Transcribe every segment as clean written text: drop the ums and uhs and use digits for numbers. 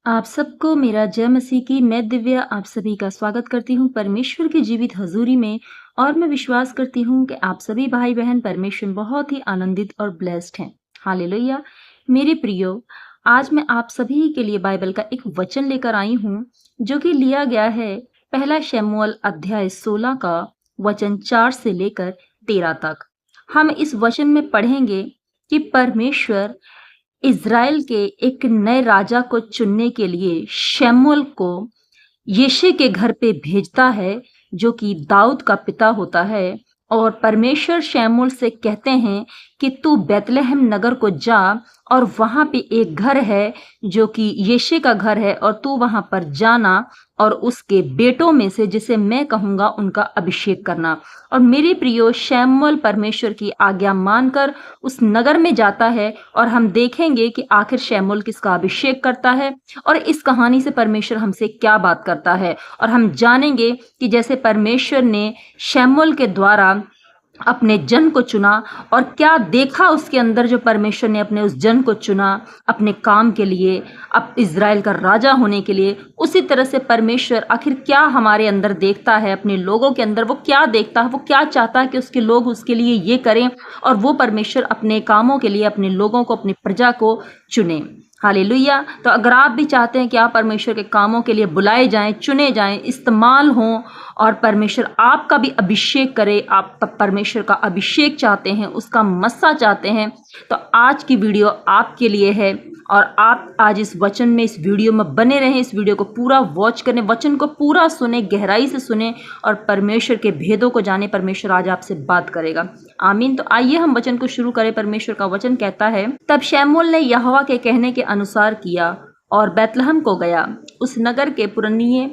आप सबको मेरा जय मसीह की मैं दिव्या आप सभी का स्वागत करती हूँ परमेश्वर की जीवित हजूरी में। और मैं विश्वास करती हूँ कि आप सभी भाई बहन परमेश्वर में बहुत ही आनंदित और ब्लेस्ड हैं। हालेलुया। मेरे प्रियो, आज मैं आप सभी के लिए बाइबल का एक वचन लेकर आई हूँ जो कि लिया गया है पहला शमूएल अध्याय 16 का वचन 4 से लेकर 13 तक। हम इस वचन में पढ़ेंगे कि परमेश्वर इज़राइल के एक नए राजा को चुनने के लिए शमूएल को यिशै के घर पे भेजता है, जो कि दाऊद का पिता होता है। और परमेश्वर शमूएल से कहते हैं कि तू बैतलहम नगर को जा और वहां पे एक घर है जो कि यिशै का घर है, और तू वहां पर जाना और उसके बेटों में से जिसे मैं कहूंगा उनका अभिषेक करना। और मेरे प्रियो, शमूएल परमेश्वर की आज्ञा मानकर उस नगर में जाता है और हम देखेंगे कि आखिर शमूएल किसका अभिषेक करता है और इस कहानी से परमेश्वर हमसे क्या बात करता है। और हम जानेंगे कि जैसे परमेश्वर ने शमूएल के द्वारा अपने जन को चुना और क्या देखा उसके अंदर, जो परमेश्वर ने अपने उस जन को चुना अपने काम के लिए, अब इज़राइल का राजा होने के लिए, उसी तरह से परमेश्वर आखिर क्या हमारे अंदर देखता है, अपने लोगों के अंदर वो क्या देखता है, वो क्या चाहता है कि उसके लोग उसके लिए ये करें, और वो परमेश्वर अपने कामों के लिए अपने लोगों को, अपनी प्रजा को चुने। हालेलुया। तो अगर आप भी चाहते हैं कि आप परमेश्वर के कामों के लिए बुलाए जाएं, चुने जाएं, इस्तेमाल हों और परमेश्वर आपका भी अभिषेक करे, आप परमेश्वर का अभिषेक चाहते हैं, उसका मस्सा चाहते हैं, तो आज की वीडियो आपके लिए है। और आप आज इस वचन में, इस वीडियो में बने रहें, इस वीडियो को पूरा वॉच करें, वचन को पूरा सुने, गहराई से सुने और परमेश्वर के भेदों को जाने। परमेश्वर आज आपसे बात करेगा। आमीन। तो आइए हम वचन को शुरू करें। परमेश्वर का वचन कहता है, तब शमूएल ने यहोवा के कहने के अनुसार किया और बैतलहम को गया। उस नगर के पुरनिये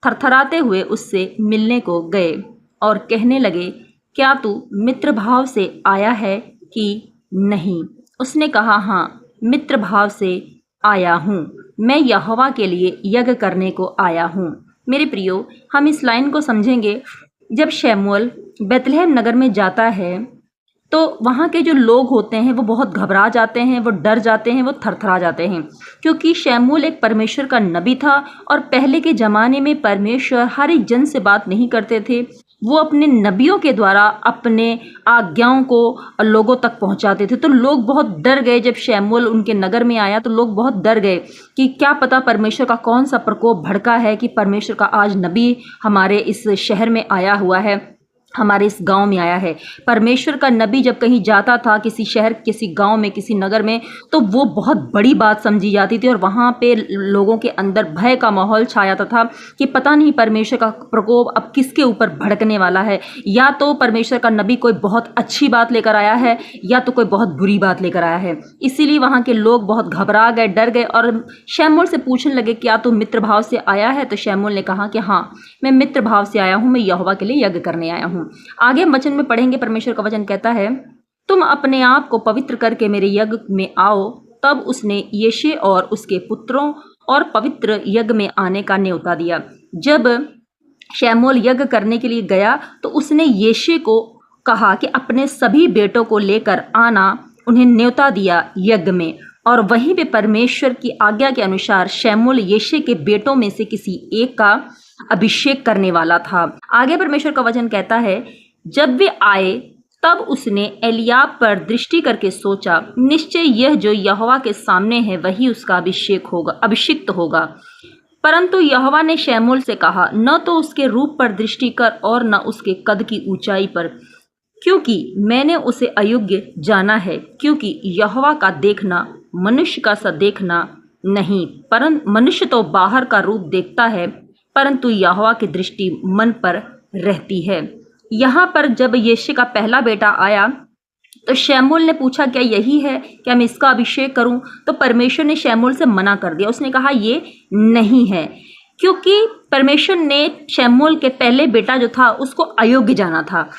थरथराते हुए उससे मिलने को गए और कहने लगे, क्या तू मित्र भाव से आया है कि नहीं? उसने कहा, हाँ, मित्र भाव से आया हूँ, मैं यहोवा के लिए यज्ञ करने को आया हूँ। मेरे प्रियो, हम इस लाइन को समझेंगे। जब शमूएल बैतलहम नगर में जाता है तो वहाँ के जो लोग होते हैं वो बहुत घबरा जाते हैं, वो डर जाते हैं, वो थरथरा जाते हैं, क्योंकि शमूएल एक परमेश्वर का नबी था। और पहले के ज़माने में परमेश्वर हर एक जन से बात नहीं करते थे, वो अपने नबियों के द्वारा अपने आज्ञाओं को लोगों तक पहुंचाते थे। तो लोग बहुत डर गए जब शमूएल उनके नगर में आया, तो लोग बहुत डर गए कि क्या पता परमेश्वर का कौन सा प्रकोप भड़का है कि परमेश्वर का आज नबी हमारे इस शहर में आया हुआ है, हमारे इस गांव में आया है। परमेश्वर का नबी जब कहीं जाता था, किसी शहर, किसी गांव में, किसी नगर में, तो वो बहुत बड़ी बात समझी जाती थी और वहां पे लोगों के अंदर भय का माहौल छाया था कि पता नहीं परमेश्वर का प्रकोप अब किसके ऊपर भड़कने वाला है। या तो परमेश्वर का नबी कोई बहुत अच्छी बात लेकर आया है या तो कोई बहुत बुरी बात लेकर आया है। इसीलिए वहां के लोग बहुत घबरा गए, डर गए और शमूएल से पूछने लगे, क्या तू मित्र भाव से आया है? तो शमूएल ने कहा कि हाँ, मैं मित्र भाव से आया हूँ, मैं यहोवा के लिए यज्ञ करने आया हूँ। आगे हम वचन में पढ़ेंगे। परमेश्वर का वचन कहता है, तुम अपने आप को पवित्र करके मेरे यज्ञ में आओ। तब उसने यिशै और उसके पुत्रों और पवित्र यज्ञ में आने का न्योता दिया। जब शमूएल यज्ञ करने के लिए गया तो उसने यिशै को कहा कि अपने सभी बेटों को लेकर आना, उन्हें न्योता दिया यज्ञ में। और वहीं पे परमेश्वर की आज्ञा के अनुसार शमूएल यिशै के बेटों में से किसी एक का अभिषेक करने वाला था। आगे परमेश्वर का वचन कहता है, जब वे आए तब उसने एलियाब पर दृष्टि करके सोचा, निश्चय यह जो यहोवा के सामने है वही उसका अभिषिक्त होगा। परंतु यहोवा ने शमूएल से कहा, न तो उसके रूप पर दृष्टि कर और न उसके कद की ऊंचाई पर, क्योंकि मैंने उसे अयोग्य जाना है। क्योंकि यहोवा का देखना मनुष्य का सा देखना नहीं, परंतु मनुष्य तो बाहर का रूप देखता है, परंतु यहोवा की दृष्टि मन पर रहती है। यहाँ पर जब यिशै का पहला बेटा आया तो शमूएल ने पूछा, क्या यही है, क्या मैं इसका अभिषेक करूं? तो परमेश्वर ने शमूएल से मना कर दिया। उसने कहा ये नहीं है, क्योंकि परमेश्वर ने शमूएल के पहले बेटा जो था उसको अयोग्य जाना था।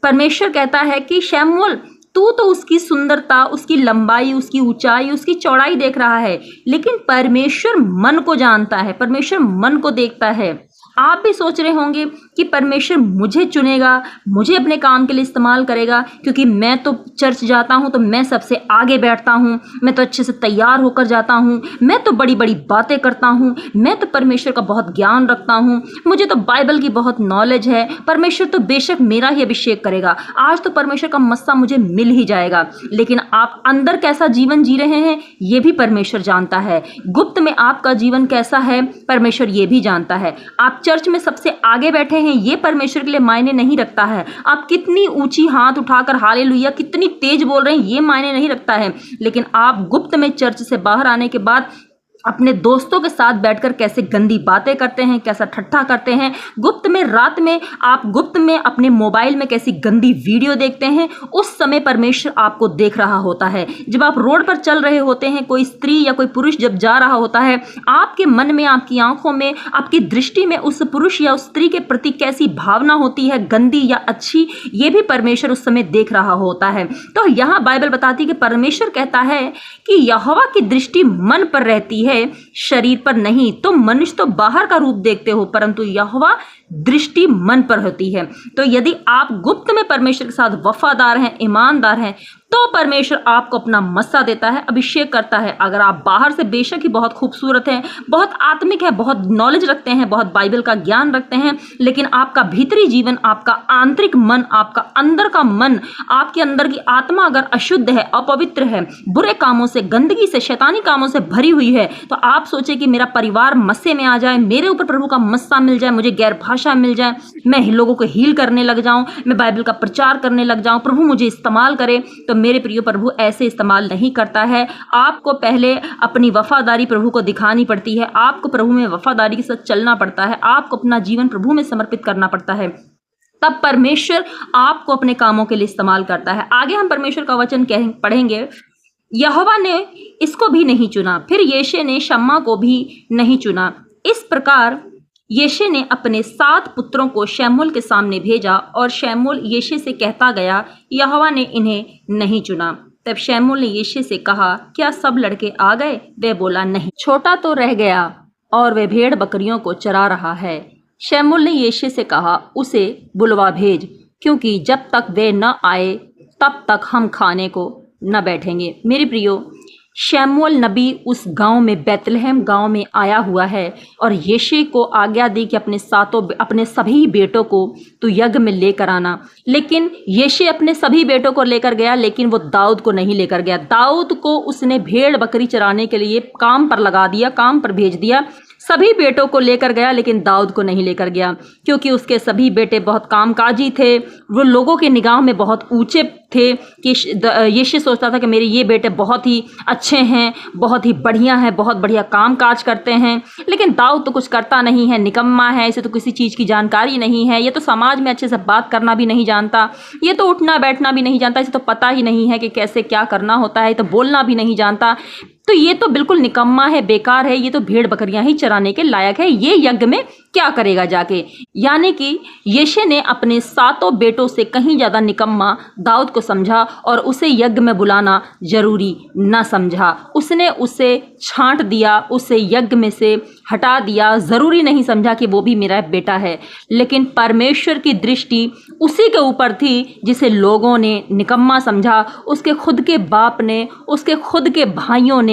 परमेश्वर कहता है कि शमूएल, तू तो उसकी सुंदरता, उसकी लंबाई, उसकी ऊंचाई, उसकी चौड़ाई देख रहा है, लेकिन परमेश्वर मन को जानता है, परमेश्वर मन को देखता है। आप भी सोच रहे होंगे कि परमेश्वर मुझे चुनेगा, मुझे अपने काम के लिए इस्तेमाल करेगा, क्योंकि मैं तो चर्च जाता हूँ तो मैं सबसे आगे बैठता हूँ, मैं तो अच्छे से तैयार होकर जाता हूँ, मैं तो बड़ी बड़ी बातें करता हूँ, मैं तो परमेश्वर का बहुत ज्ञान रखता हूँ, मुझे तो बाइबल की बहुत नॉलेज है, परमेश्वर तो बेशक मेरा ही अभिषेक करेगा, आज तो परमेश्वर का मस्सा मुझे मिल ही जाएगा। लेकिन आप अंदर कैसा जीवन जी रहे हैं ये भी परमेश्वर जानता है। गुप्त में आपका जीवन कैसा है परमेश्वर ये भी जानता है। आप चर्च में सबसे आगे बैठे हैं ये परमेश्वर के लिए मायने नहीं रखता है। आप कितनी ऊंची हाथ उठाकर हालेलुया कितनी तेज बोल रहे हैं ये मायने नहीं रखता है। लेकिन आप गुप्त में चर्च से बाहर आने के बाद अपने दोस्तों के साथ बैठकर कैसे गंदी बातें करते हैं, कैसा ठट्ठा करते हैं, गुप्त में रात में आप गुप्त में अपने मोबाइल में कैसी गंदी वीडियो देखते हैं, उस समय परमेश्वर आपको देख रहा होता है। जब आप रोड पर चल रहे होते हैं, कोई स्त्री या कोई पुरुष जब जा रहा होता है, आपके मन में, आपकी आंखों में, आपकी दृष्टि में उस पुरुष या उस स्त्री के प्रति कैसी भावना होती है, गंदी या अच्छी, ये भी परमेश्वर उस समय देख रहा होता है। तो यहाँ बाइबल बताती है कि परमेश्वर कहता है कि यहोवा की दृष्टि मन पर रहती है, शरीर पर नहीं। तो मनुष्य तो बाहर का रूप देखते हो, परंतु यहोवा दृष्टि मन पर होती है। तो यदि आप गुप्त में परमेश्वर के साथ वफादार हैं, ईमानदार हैं, तो परमेश्वर आपको अपना मस्सा देता है, अभिषेक करता है। अगर आप बाहर से बेशक ही बहुत खूबसूरत हैं, बहुत आत्मिक है, बहुत नॉलेज रखते हैं, बहुत बाइबल का ज्ञान रखते हैं, लेकिन आपका भीतरी जीवन, आपका आंतरिक मन, आपका अंदर का मन, आपके अंदर की आत्मा अगर अशुद्ध है, अपवित्र है, बुरे कामों से, गंदगी से, शैतानी कामों से भरी हुई है, तो आप सोचे कि मेरा परिवार मस्से में आ जाए, मेरे ऊपर प्रभु का मस्सा मिल जाए, मुझे गैर भाषा मिल जाए, मैं लोगों को हील करने लग जाऊं, मैं बाइबल का प्रचार करने लग जाऊं, प्रभु मुझे इस्तेमाल करे। तो मेरे प्रिय प्रभु ऐसे इस्तेमाल नहीं करता है। आपको पहले अपनी वफादारी प्रभु को दिखानी पड़ती है, आपको प्रभु में वफादारी के साथ चलना पड़ता है, आपको अपना जीवन प्रभु में समर्पित करना पड़ता है, तब परमेश्वर आपको अपने कामों के लिए इस्तेमाल करता है। आगे हम परमेश्वर का वचन पढ़ेंगे। यहोवा ने इसको भी नहीं चुना, फिर यिशै ने शम्मा को भी नहीं चुना। इस प्रकार यिशै ने अपने 7 पुत्रों को शमूएल के सामने भेजा और शमूएल यिशै से कहता गया, यहोवा ने इन्हें नहीं चुना। तब शमूएल ने यिशै से कहा, क्या सब लड़के आ गए? वह बोला, नहीं, छोटा तो रह गया और वह भेड़ बकरियों को चरा रहा है। शमूएल ने यिशै से कहा, उसे बुलवा भेज, क्योंकि जब तक वे न आए तब तक हम खाने को न बैठेंगे। मेरे प्रियो, शमूएल नबी उस गांव में, बैतलहम गांव में आया हुआ है और यिशै को आज्ञा दी कि अपने सभी बेटों को तू यज्ञ में लेकर आना। लेकिन यिशै अपने सभी बेटों को लेकर गया, लेकिन वो दाऊद को नहीं लेकर गया। दाऊद को उसने भेड़ बकरी चराने के लिए काम पर लगा दिया, काम पर भेज दिया। सभी बेटों को लेकर गया, लेकिन दाऊद को नहीं लेकर गया, क्योंकि उसके सभी बेटे बहुत कामकाजी थे, वो लोगों के निगाह में बहुत ऊंचे थे कि यिशै सोचता था कि मेरे ये बेटे बहुत ही अच्छे हैं, बहुत ही बढ़िया हैं, बहुत बढ़िया काम काज करते हैं। लेकिन दाऊद तो कुछ करता नहीं है, निकम्मा है, इसे तो किसी चीज़ की जानकारी नहीं है, ये तो समाज में अच्छे से बात करना भी नहीं जानता, ये तो उठना बैठना भी नहीं जानता, इसे तो पता ही नहीं है कि कैसे क्या करना होता है, तो बोलना भी नहीं जानता, तो ये तो बिल्कुल निकम्मा है, बेकार है, ये तो भेड़ बकरियां ही चराने के लायक है, ये यज्ञ में क्या करेगा जाके। यानी कि यिशै ने अपने 7 बेटों से कहीं ज़्यादा निकम्मा दाऊद को समझा और उसे यज्ञ में बुलाना जरूरी न समझा। उसने उसे छांट दिया, उसे यज्ञ में से हटा दिया, ज़रूरी नहीं समझा कि वो भी मेरा बेटा है। लेकिन परमेश्वर की दृष्टि उसी के ऊपर थी जिसे लोगों ने निकम्मा समझा। उसके खुद के बाप ने, उसके खुद के भाइयों ने,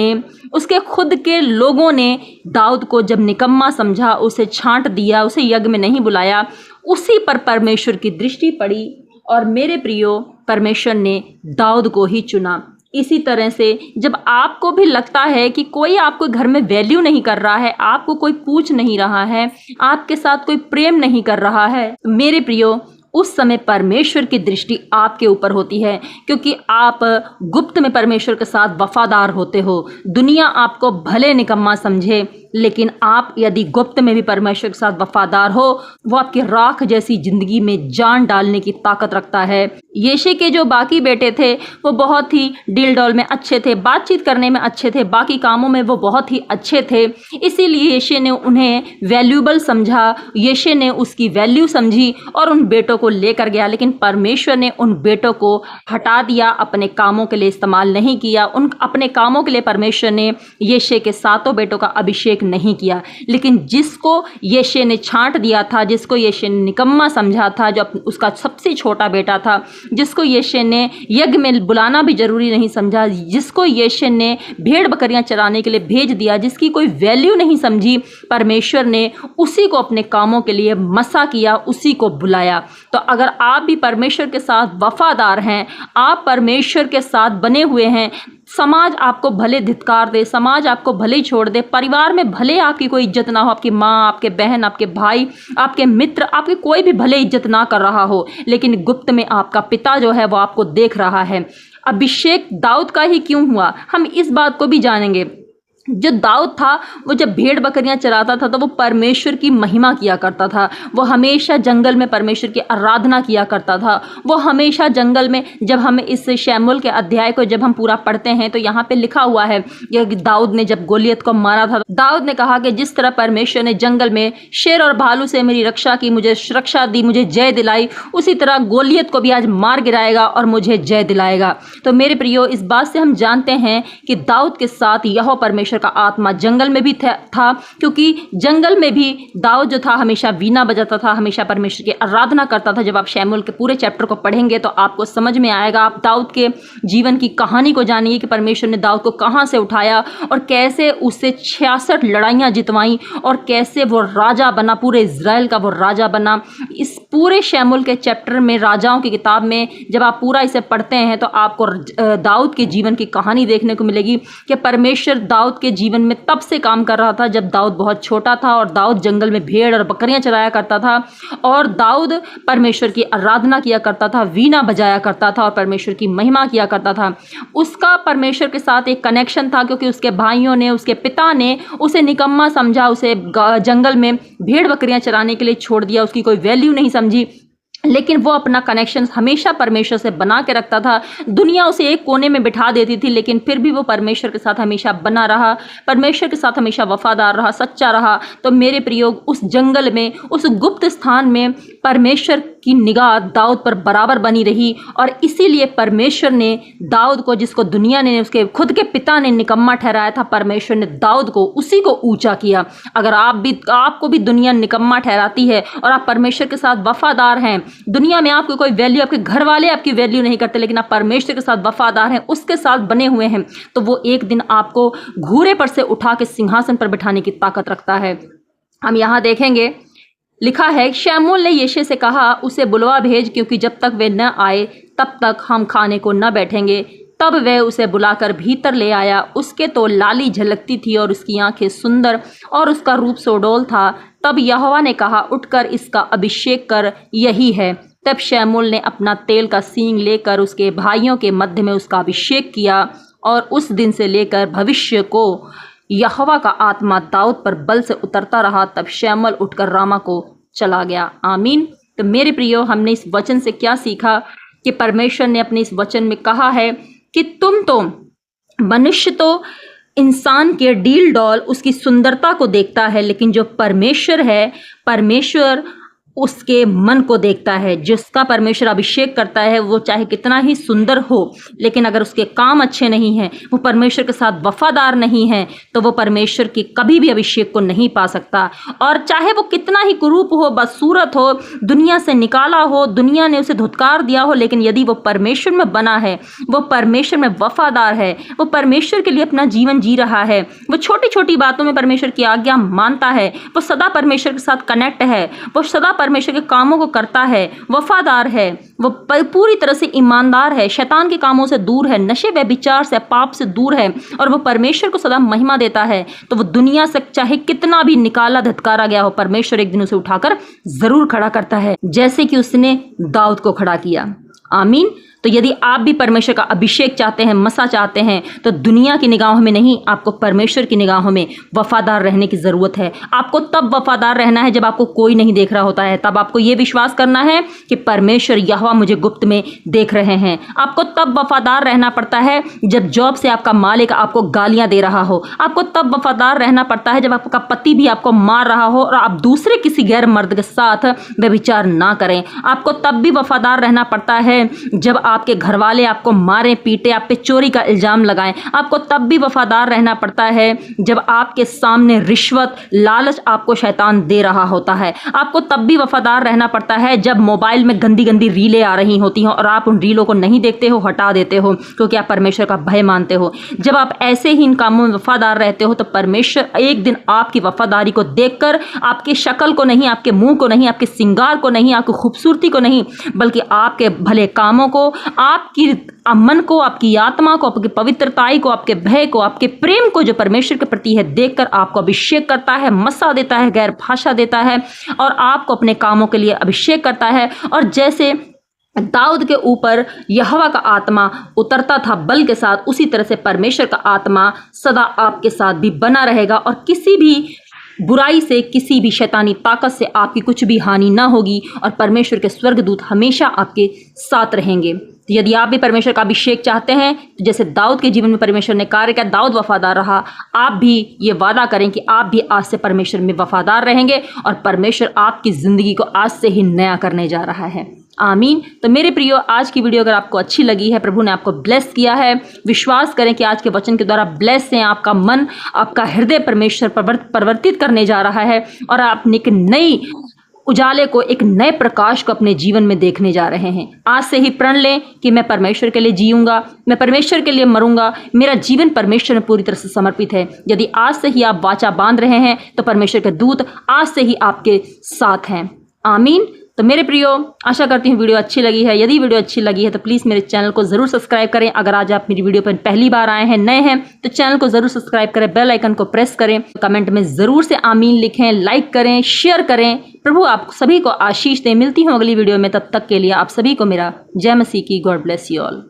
उसके खुद के लोगों ने दाऊद को जब निकम्मा समझा, उसे छांट दिया, उसे यज्ञ में नहीं बुलाया। उसी पर परमेश्वर की दृष्टि पड़ी और मेरे प्रियो, परमेश्वर ने दाऊद को ही चुना। इसी तरह से जब आपको भी लगता है कि कोई आपको घर में वैल्यू नहीं कर रहा है, आपको कोई पूछ नहीं रहा है, आपके साथ कोई प्रेम नहीं कर रहा है, मेरे प्रियो, उस समय परमेश्वर की दृष्टि आपके ऊपर होती है, क्योंकि आप गुप्त में परमेश्वर के साथ वफादार होते हो। दुनिया आपको भले निकम्मा समझे, लेकिन आप यदि गुप्त में भी परमेश्वर के साथ वफादार हो, वो आपकी राख जैसी जिंदगी में जान डालने की ताकत रखता है। यिशै के जो बाकी बेटे थे वो बहुत ही डील डॉल में अच्छे थे, बातचीत करने में अच्छे थे, बाकी कामों में वो बहुत ही अच्छे थे, इसीलिए यिशै ने उन्हें वैल्यूबल समझा, यिशै ने उसकी वैल्यू समझी और उन बेटों को लेकर गया। लेकिन परमेश्वर ने उन बेटों को हटा दिया, अपने कामों के लिए इस्तेमाल नहीं किया। उन अपने कामों के लिए परमेश्वर ने यिशै के 7 बेटों का अभिषेक अभिषेक नहीं किया। लेकिन जिसको यिशै ने छांट दिया था, जिसको यिशै ने निकम्मा समझा था, जो उसका सबसे छोटा बेटा था, जिसको यिशै ने यज्ञ में बुलाना भी जरूरी नहीं समझा, जिसको यिशै ने भेड़ बकरियां चराने के लिए भेज दिया, जिसकी कोई वैल्यू नहीं समझी, परमेश्वर ने उसी को अपने कामों के लिए मसा किया, उसी को बुलाया। तो अगर आप भी परमेश्वर के साथ वफादार हैं, आप परमेश्वर के साथ बने हुए हैं, समाज आपको भले धिक्कार दे, समाज आपको भले ही छोड़ दे, परिवार में भले आपकी कोई इज्जत ना हो, आपकी माँ, आपके बहन, आपके भाई, आपके मित्र, आपकी कोई भी भले इज्जत ना कर रहा हो, लेकिन गुप्त में आपका पिता जो है वो आपको देख रहा है। अभिषेक दाऊद का ही क्यों हुआ, हम इस बात को भी जानेंगे। जो दाऊद था वो जब भेड़ बकरियां चराता था तो वो परमेश्वर की महिमा किया करता था, वो हमेशा जंगल में परमेश्वर की आराधना किया करता था, वो हमेशा जंगल में। जब हम इस शमूएल के अध्याय को जब हम पूरा पढ़ते हैं तो यहाँ पे लिखा हुआ है कि दाऊद ने जब गोलियत को मारा था, दाऊद ने कहा कि जिस तरह परमेश्वर ने जंगल में शेर और भालू से मेरी रक्षा की, मुझे सुरक्षा दी, मुझे जय दिलाई, उसी तरह गोलियत को भी आज मार गिराएगा और मुझे जय दिलाएगा। तो मेरे प्रियो, इस बात से हम जानते हैं कि दाऊद के साथ यहोवा परमेश्वर का आत्मा जंगल में भी था, क्योंकि जंगल में भी दाऊद जो था हमेशा वीणा बजाता था, हमेशा परमेश्वर की आराधना करता था। जब आप शमूएल के पूरे चैप्टर को पढ़ेंगे तो आपको समझ में आएगा, आप दाऊद के जीवन की कहानी को जानिए कि परमेश्वर ने दाऊद को कहां से उठाया और कैसे उससे 66 लड़ाइयां जितवाई और कैसे वो राजा बना, पूरे इज़राइल का वो राजा बना। इस पूरे शमूएल के चैप्टर में, राजाओं की किताब में जब आप पूरा इसे पढ़ते हैं तो आपको दाऊद के जीवन की कहानी देखने को मिलेगी कि परमेश्वर दाऊद के जीवन में तब से काम कर रहा था जब दाऊद बहुत छोटा था और दाऊद जंगल में भेड़ और बकरियां चराया करता था और दाऊद परमेश्वर की आराधना किया करता था, वीणा बजाया करता था और परमेश्वर की महिमा किया करता था। उसका परमेश्वर के साथ एक कनेक्शन था क्योंकि उसके भाइयों ने, उसके पिता ने उसे निकम्मा समझा, उसे जंगल में भेड़ बकरियां चराने के लिए छोड़ दिया, उसकी कोई वैल्यू नहीं समझी। लेकिन वो अपना कनेक्शन हमेशा परमेश्वर से बना के रखता था। दुनिया उसे एक कोने में बिठा देती थी लेकिन फिर भी वो परमेश्वर के साथ हमेशा बना रहा, परमेश्वर के साथ हमेशा वफादार रहा, सच्चा रहा। तो मेरे प्रियो, उस जंगल में, उस गुप्त स्थान में परमेश्वर की निगाह दाऊद पर बराबर बनी रही और इसीलिए परमेश्वर ने दाऊद को, जिसको दुनिया ने, उसके खुद के पिता ने निकम्मा ठहराया था, परमेश्वर ने दाऊद को, उसी को ऊंचा किया। अगर आपको भी दुनिया निकम्मा ठहराती है और आप परमेश्वर के साथ वफादार हैं, दुनिया में आपकी कोई वैल्यू, आपके घर वाले आपकी वैल्यू नहीं करते, लेकिन आप परमेश्वर के साथ वफादार हैं, उसके साथ बने हुए हैं, तो वो एक दिन आपको घूरे पर से उठा के सिंहासन पर बिठाने की ताकत रखता है। हम यहाँ देखेंगे, लिखा है, शमूएल ने यिशै से कहा, उसे बुलवा भेज, क्योंकि जब तक वे न आए तब तक हम खाने को न बैठेंगे। तब वह उसे बुलाकर भीतर ले आया। उसके तो लाली झलकती थी और उसकी आंखें सुंदर और उसका रूप सोडोल था। तब यहोवा ने कहा, उठकर इसका अभिषेक कर, यही है। तब शमूएल ने अपना तेल का सींग लेकर उसके भाइयों के मध्य में उसका अभिषेक किया और उस दिन से लेकर भविष्य को यहोवा का आत्मा दाऊद पर बल से उतरता रहा। तब शमूएल उठकर रामा को चला गया। आमीन। तो मेरे प्रियो, हमने इस वचन से क्या सीखा कि परमेश्वर ने अपने इस वचन में कहा है कि तुम तो, मनुष्य तो इंसान के डील डॉल, उसकी सुंदरता को देखता है, लेकिन जो परमेश्वर है, परमेश्वर उसके मन को देखता है। जिसका परमेश्वर अभिषेक करता है वो चाहे कितना ही सुंदर हो, लेकिन अगर उसके काम अच्छे नहीं हैं, वो परमेश्वर के साथ वफादार नहीं है, तो वो परमेश्वर की कभी भी अभिषेक को नहीं पा सकता। और चाहे वो कितना ही कुरूप हो, बदसूरत हो, दुनिया से निकाला हो, दुनिया ने उसे धुतकार दिया हो, लेकिन यदि वो परमेश्वर में बना है, वो परमेश्वर में वफादार है, वो परमेश्वर के लिए अपना जीवन जी रहा है, वो छोटी छोटी बातों में परमेश्वर की आज्ञा मानता है, वो सदा परमेश्वर के साथ कनेक्ट है, वो सदा परमेश्वर के कामों को करता है, वफादार है, वो पूरी तरह से ईमानदार है, शैतान के कामों से दूर है, नशे व्यभिचार से, पाप से दूर है और वो परमेश्वर को सदा महिमा देता है, तो वो दुनिया से चाहे कितना भी निकाला धत्कारा गया हो, परमेश्वर एक दिन उसे उठाकर जरूर खड़ा करता है, जैसे कि उसने दाऊद को खड़ा किया। आमीन। तो यदि आप भी परमेश्वर का अभिषेक चाहते हैं, मसा चाहते हैं, तो दुनिया की निगाहों में नहीं, आपको परमेश्वर की निगाहों में वफादार रहने की ज़रूरत है। आपको तब वफादार रहना है जब आपको कोई नहीं देख रहा होता है, तब आपको ये विश्वास करना है कि परमेश्वर यहोवा मुझे गुप्त में देख रहे हैं। आपको तब वफादार रहना पड़ता है जब जॉब से आपका मालिक आपको गालियाँ दे रहा हो। आपको तब वफादार रहना पड़ता है जब आपका पति भी आपको मार रहा हो और आप दूसरे किसी गैर मर्द के साथ व्यभिचार ना करें। आपको तब भी वफादार रहना पड़ता है जब आपके घर वाले आपको मारें पीटे, आप पे चोरी का इल्ज़ाम लगाएं, आपको तब भी वफादार रहना पड़ता है जब आपके सामने रिश्वत लालच आपको शैतान दे रहा होता है। आपको तब भी वफादार रहना पड़ता है जब मोबाइल में गंदी गंदी रीलें आ रही होती हैं और आप उन रीलों को नहीं देखते हो, हटा देते हो क्योंकि आप परमेश्वर का भय मानते हो। जब आप ऐसे ही इन कामों में वफादार रहते हो तो परमेश्वर एक दिन आपकी वफादारी को देखकर, आपकी शक्ल को नहीं, आपके मुंह को नहीं, आपके श्रृंगार को नहीं, आपकी खूबसूरती को नहीं, बल्कि आपके भले कामों को, आपकी मन को, आपकी आत्मा को, आपकी पवित्रताई को, आपके भय को, आपके प्रेम को जो परमेश्वर के प्रति है देखकर आपको अभिषेक करता है, मसा देता है, गैर भाषा देता है और आपको अपने कामों के लिए अभिषेक करता है। और जैसे दाऊद के ऊपर यहोवा का आत्मा उतरता था बल के साथ, उसी तरह से परमेश्वर का आत्मा सदा आपके साथ भी बना रहेगा और किसी भी बुराई से, किसी भी शैतानी ताकत से आपकी कुछ भी हानि ना होगी और परमेश्वर के स्वर्गदूत हमेशा आपके साथ रहेंगे। तो यदि आप भी परमेश्वर का अभिषेक चाहते हैं तो जैसे दाऊद के जीवन में परमेश्वर ने कार्य किया, दाऊद वफादार रहा, आप भी ये वादा करें कि आप भी आज से परमेश्वर में वफादार रहेंगे और परमेश्वर आपकी ज़िंदगी को आज से ही नया करने जा रहा है। आमीन। तो मेरे प्रियो, आज की वीडियो अगर आपको अच्छी लगी है, प्रभु ने आपको ब्लेस किया है, विश्वास करें कि आज के वचन के द्वारा ब्लेस हैं, आपका मन, आपका हृदय परमेश्वर परिवर्तित करने जा रहा है और आप एक नई उजाले को, एक नए प्रकाश को अपने जीवन में देखने जा रहे हैं। आज से ही प्रण लें कि मैं परमेश्वर के लिए जीऊंगा, मैं परमेश्वर के लिए मरूंगा, मेरा जीवन परमेश्वर में पूरी तरह से समर्पित है। यदि आज से ही आप वाचा बांध रहे हैं तो परमेश्वर के दूत आज से ही आपके साथ हैं। आमीन। तो मेरे प्रियो, आशा करती हूँ वीडियो अच्छी लगी है। यदि वीडियो अच्छी लगी है तो प्लीज़ मेरे चैनल को ज़रूर सब्सक्राइब करें। अगर आज आप मेरी वीडियो पर पहली बार आए हैं, नए हैं, तो चैनल को ज़रूर सब्सक्राइब करें, बेल आइकन को प्रेस करें, कमेंट में ज़रूर से आमीन लिखें, लाइक करें, शेयर करें। प्रभु आप सभी को आशीष दें। मिलती हूँ अगली वीडियो में, तब तक के लिए आप सभी को मेरा जय मसीह की। God bless you all.